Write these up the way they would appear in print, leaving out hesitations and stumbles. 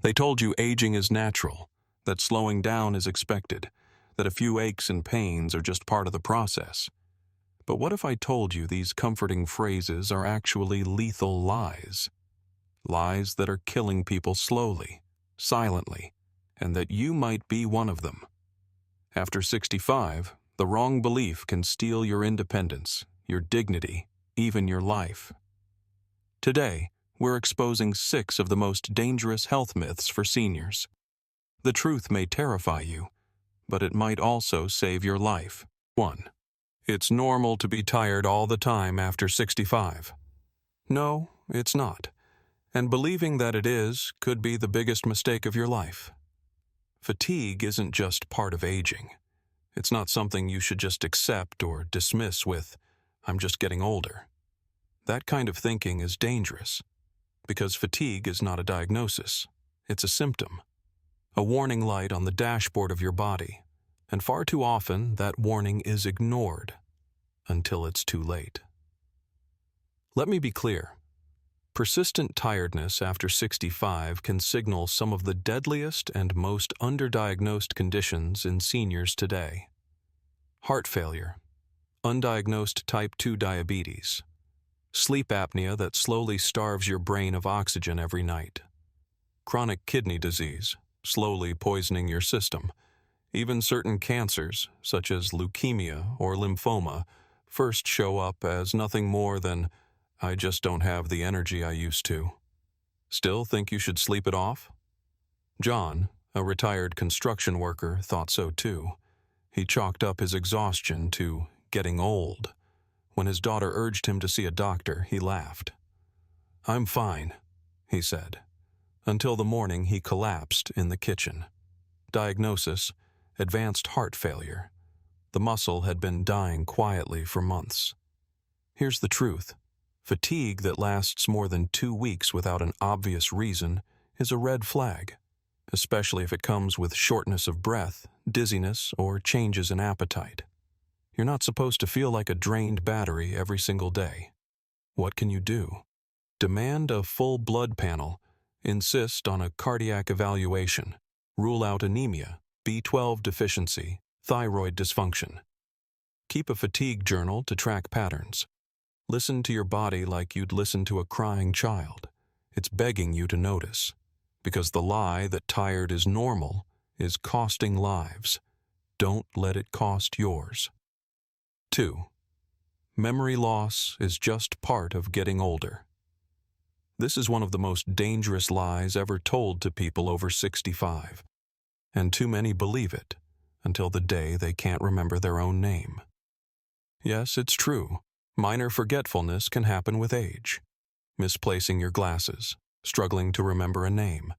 They told you aging is natural, that slowing down is expected, that a few aches and pains are just part of the process. But what if I told you these comforting phrases are actually lethal lies? Lies that are killing people slowly, silently, and that you might be one of them. After 65, the wrong belief can steal your independence, your dignity, even your life. Today, we're exposing 6 of the most dangerous health myths for seniors. The truth may terrify you, but it might also save your life. 1. It's normal to be tired all the time after 65. No, it's not. And believing that it is could be the biggest mistake of your life. Fatigue isn't just part of aging. It's not something you should just accept or dismiss with, "I'm just getting older." That kind of thinking is dangerous, because fatigue is not a diagnosis. It's a symptom, a warning light on the dashboard of your body, and far too often that warning is ignored until it's too late. Let me be clear. Persistent tiredness after 65 can signal some of the deadliest and most underdiagnosed conditions in seniors today. Heart failure, undiagnosed type 2 diabetes, sleep apnea that slowly starves your brain of oxygen every night, chronic kidney disease, slowly poisoning your system. Even certain cancers, such as leukemia or lymphoma, first show up as nothing more than, "I just don't have the energy I used to." Still think you should sleep it off? John, a retired construction worker, thought so too. He chalked up his exhaustion to getting old. When his daughter urged him to see a doctor, he laughed. "I'm fine," he said, until the morning he collapsed in the kitchen. Diagnosis: advanced heart failure. The muscle had been dying quietly for months. Here's the truth. Fatigue that lasts more than 2 weeks without an obvious reason is a red flag, especially if it comes with shortness of breath, dizziness, or changes in appetite. You're not supposed to feel like a drained battery every single day. What can you do? Demand a full blood panel, insist on a cardiac evaluation, rule out anemia, B12 deficiency, thyroid dysfunction. Keep a fatigue journal to track patterns. Listen to your body like you'd listen to a crying child. It's begging you to notice, because the lie that tired is normal is costing lives. Don't let it cost yours. 2. Memory loss is just part of getting older. This is one of the most dangerous lies ever told to people over 65, and too many believe it until the day they can't remember their own name. Yes, it's true. Minor forgetfulness can happen with age. Misplacing your glasses, struggling to remember a name.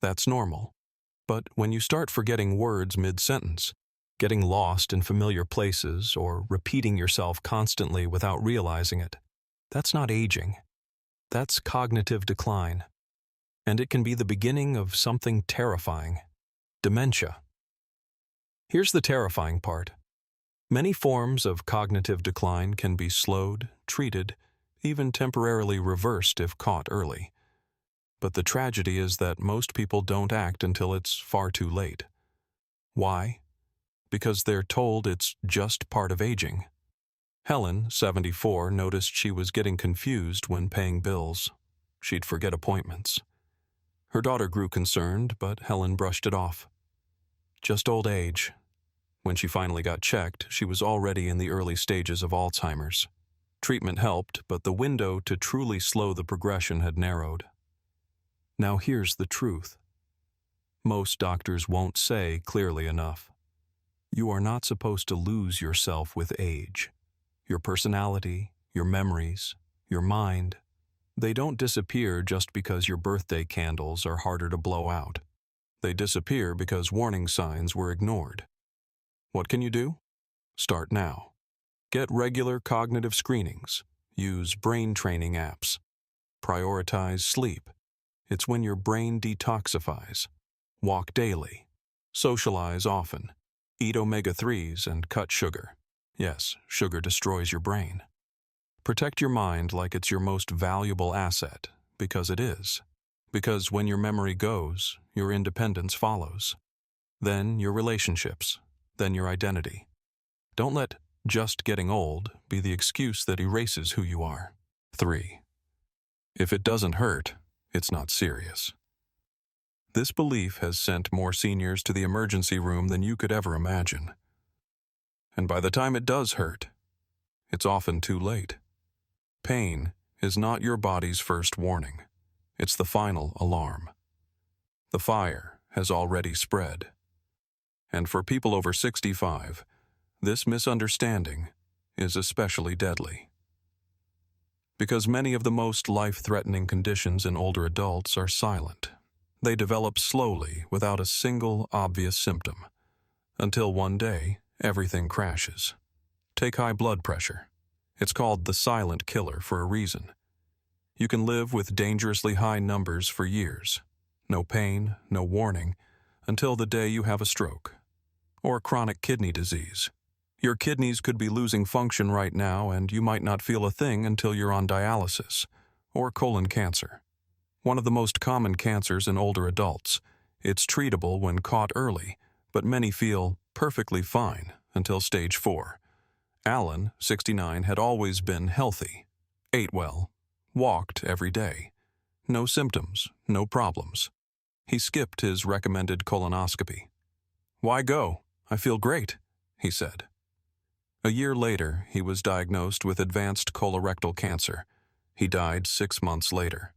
That's normal. But when you start forgetting words mid-sentence, getting lost in familiar places, or repeating yourself constantly without realizing it, that's not aging. That's cognitive decline. And it can be the beginning of something terrifying: dementia. Here's the terrifying part. Many forms of cognitive decline can be slowed, treated, even temporarily reversed if caught early. But the tragedy is that most people don't act until it's far too late. Why? Because they're told it's just part of aging. Helen, 74, noticed she was getting confused when paying bills. She'd forget appointments. Her daughter grew concerned, but Helen brushed it off. Just old age. When she finally got checked, she was already in the early stages of Alzheimer's. Treatment helped, but the window to truly slow the progression had narrowed. Now here's the truth. Most doctors won't say clearly enough. You are not supposed to lose yourself with age. Your personality, your memories, your mind, they don't disappear just because your birthday candles are harder to blow out. They disappear because warning signs were ignored. What can you do? Start now. Get regular cognitive screenings. Use brain training apps. Prioritize sleep. It's when your brain detoxifies. Walk daily. Socialize often. Eat omega-3s and cut sugar. Yes, sugar destroys your brain. Protect your mind like it's your most valuable asset, because it is. Because when your memory goes, your independence follows. Then your relationships, then your identity. Don't let just getting old be the excuse that erases who you are. 3. If it doesn't hurt, it's not serious. This belief has sent more seniors to the emergency room than you could ever imagine. And by the time it does hurt, it's often too late. Pain is not your body's first warning. It's the final alarm. The fire has already spread. And for people over 65, this misunderstanding is especially deadly. Because many of the most life-threatening conditions in older adults are silent. They develop slowly without a single obvious symptom, until one day everything crashes. Take high blood pressure. It's called the silent killer for a reason. You can live with dangerously high numbers for years. No pain, no warning, until the day you have a stroke. Or chronic kidney disease. Your kidneys could be losing function right now and you might not feel a thing until you're on dialysis. Or colon cancer. One of the most common cancers in older adults. It's treatable when caught early, but many feel perfectly fine until stage 4. Alan, 69, had always been healthy, ate well, walked every day. No symptoms, no problems. He skipped his recommended colonoscopy. "Why go? I feel great," he said. A year later, he was diagnosed with advanced colorectal cancer. He died 6 months later.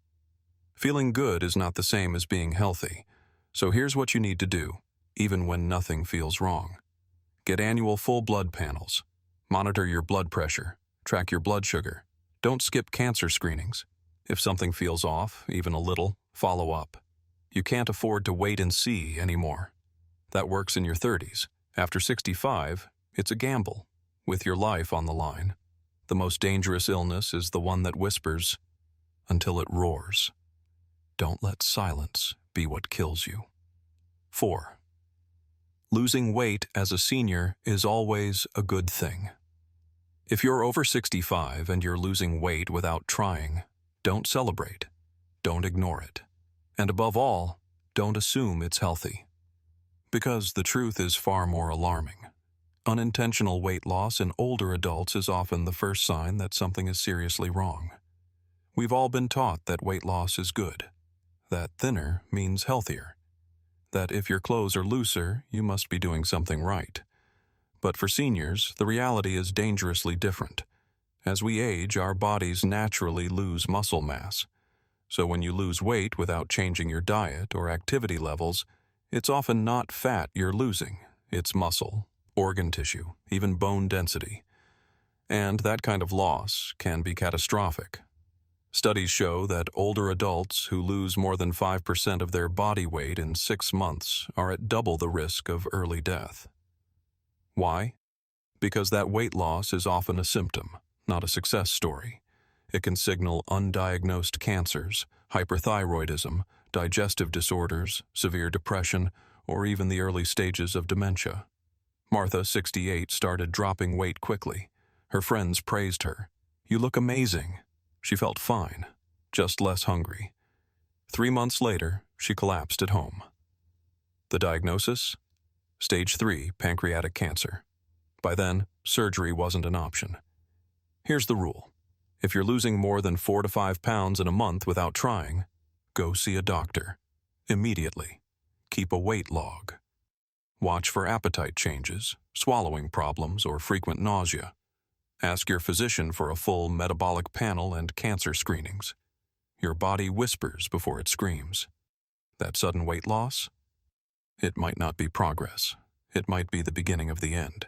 Feeling good is not the same as being healthy, so here's what you need to do, even when nothing feels wrong. Get annual full blood panels. Monitor your blood pressure. Track your blood sugar. Don't skip cancer screenings. If something feels off, even a little, follow up. You can't afford to wait and see anymore. That works in your 30s. After 65, it's a gamble, with your life on the line. The most dangerous illness is the one that whispers until it roars. Don't let silence be what kills you. 4. Losing weight as a senior is always a good thing. If you're over 65 and you're losing weight without trying, don't celebrate. Don't ignore it. And above all, don't assume it's healthy. Because the truth is far more alarming. Unintentional weight loss in older adults is often the first sign that something is seriously wrong. We've all been taught that weight loss is good, that thinner means healthier, that if your clothes are looser, you must be doing something right. But for seniors, the reality is dangerously different. As we age, our bodies naturally lose muscle mass. So when you lose weight without changing your diet or activity levels, it's often not fat you're losing. It's muscle, organ tissue, even bone density. And that kind of loss can be catastrophic. Studies show that older adults who lose more than 5% of their body weight in 6 months are at double the risk of early death. Why? Because that weight loss is often a symptom, not a success story. It can signal undiagnosed cancers, hyperthyroidism, digestive disorders, severe depression, or even the early stages of dementia. Martha, 68, started dropping weight quickly. Her friends praised her. "You look amazing." She felt fine, just less hungry. 3 months later, she collapsed at home. The diagnosis? Stage 3 pancreatic cancer. By then, surgery wasn't an option. Here's the rule. If you're losing more than 4 to 5 pounds in a month without trying, go see a doctor. Immediately. Keep a weight log. Watch for appetite changes, swallowing problems, or frequent nausea. Ask your physician for a full metabolic panel and cancer screenings. Your body whispers before it screams. That sudden weight loss? It might not be progress. It might be the beginning of the end.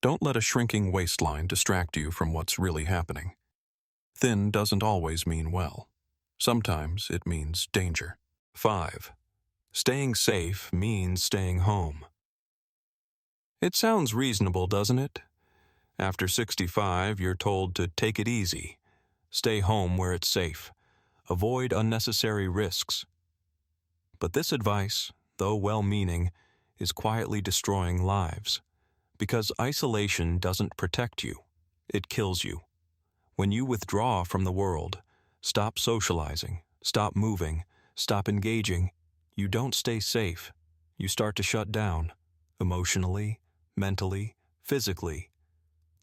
Don't let a shrinking waistline distract you from what's really happening. Thin doesn't always mean well. Sometimes it means danger. 5. Staying safe means staying home. It sounds reasonable, doesn't it? After 65, you're told to take it easy. Stay home where it's safe. Avoid unnecessary risks. But this advice, though well-meaning, is quietly destroying lives. Because isolation doesn't protect you. It kills you. When you withdraw from the world, stop socializing, stop moving, stop engaging, you don't stay safe. You start to shut down, emotionally, mentally, physically.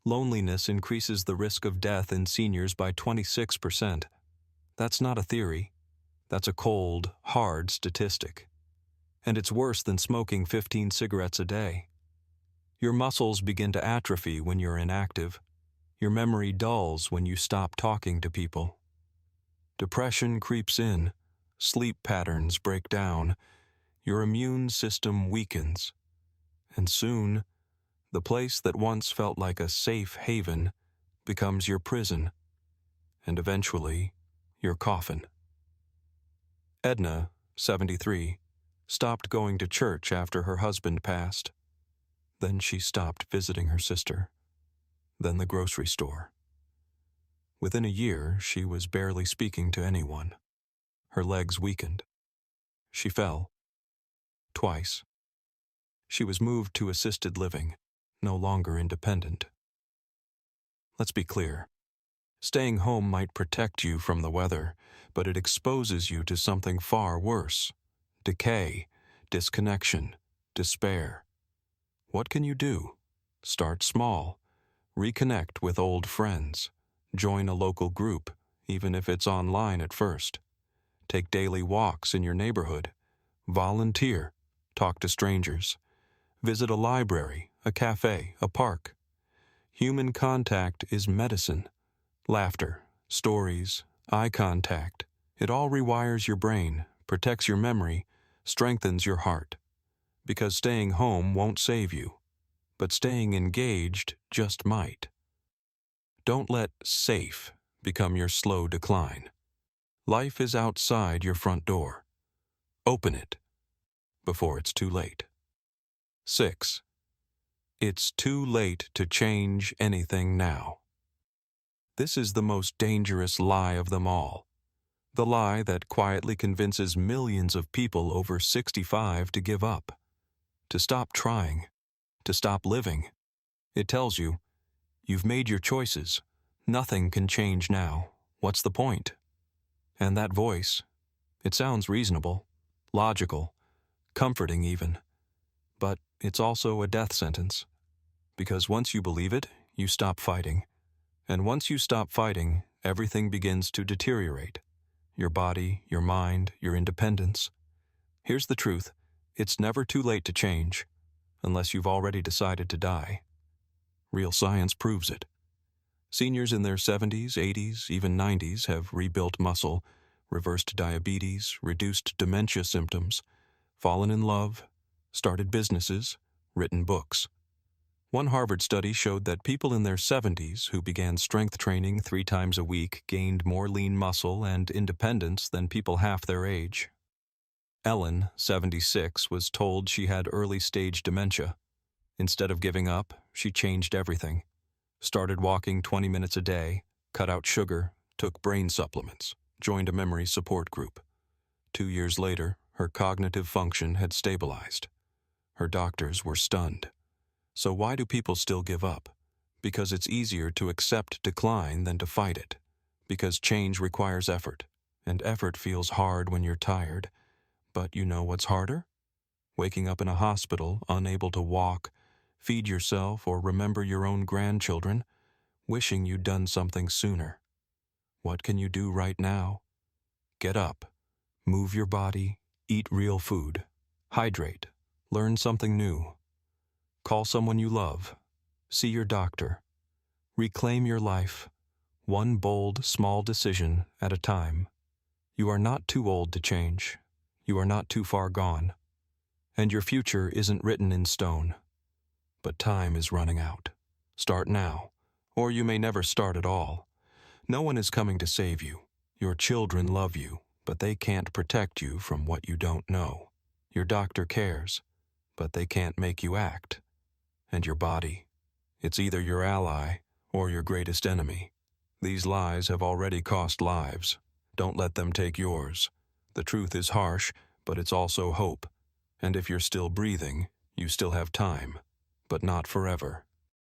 Loneliness increases the risk of death in seniors by 26%. That's not a theory. That's a cold, hard statistic. And it's worse than smoking 15 cigarettes a day. Your muscles begin to atrophy when you're inactive. Your memory dulls when you stop talking to people. Depression creeps in. Sleep patterns break down. Your immune system weakens. And soon, the place that once felt like a safe haven becomes your prison. And eventually, your coffin. Edna, 73, stopped going to church after her husband passed. Then she stopped visiting her sister. Then the grocery store. Within a year, she was barely speaking to anyone. Her legs weakened. She fell. Twice. She was moved to assisted living, no longer independent. Let's be clear. Staying home might protect you from the weather, but it exposes you to something far worse. Decay, disconnection, despair. What can you do? Start small. Reconnect with old friends. Join a local group, even if it's online at first. Take daily walks in your neighborhood. Volunteer. Talk to strangers. Visit a library, a cafe, a park. Human contact is medicine. Laughter, stories, eye contact. It all rewires your brain, protects your memory, strengthens your heart. Because staying home won't save you, but staying engaged just might. Don't let safe become your slow decline. Life is outside your front door. Open it before it's too late. 6. It's too late to change anything now. This is the most dangerous lie of them all. The lie that quietly convinces millions of people over 65 to give up, to stop trying, to stop living. It tells you, you've made your choices. Nothing can change now. What's the point? And that voice, it sounds reasonable, logical, comforting even. But it's also a death sentence. Because once you believe it, you stop fighting. And once you stop fighting, everything begins to deteriorate. Your body, your mind, your independence. Here's the truth. It's never too late to change, unless you've already decided to die. Real science proves it. Seniors in their 70s, 80s, even 90s have rebuilt muscle, reversed diabetes, reduced dementia symptoms, fallen in love, started businesses, written books. One Harvard study showed that people in their 70s who began strength training 3 times a week gained more lean muscle and independence than people half their age. Ellen, 76, was told she had early-stage dementia. Instead of giving up, she changed everything. Started walking 20 minutes a day, cut out sugar, took brain supplements, joined a memory support group. 2 years later, her cognitive function had stabilized. Her doctors were stunned. So why do people still give up? Because it's easier to accept decline than to fight it. Because change requires effort, and effort feels hard when you're tired. But you know what's harder? Waking up in a hospital, unable to walk, feed yourself, or remember your own grandchildren, wishing you'd done something sooner. What can you do right now? Get up, move your body, eat real food, hydrate, learn something new. Call someone you love. See your doctor. Reclaim your life, one bold, small decision at a time. You are not too old to change. You are not too far gone. And your future isn't written in stone. But time is running out. Start now, or you may never start at all. No one is coming to save you. Your children love you, but they can't protect you from what you don't know. Your doctor cares, but they can't make you act. And your body, it's either your ally or your greatest enemy. These lies have already cost lives. Don't let them take yours. The truth is harsh, but it's also hope. And if you're still breathing, you still have time, but not forever.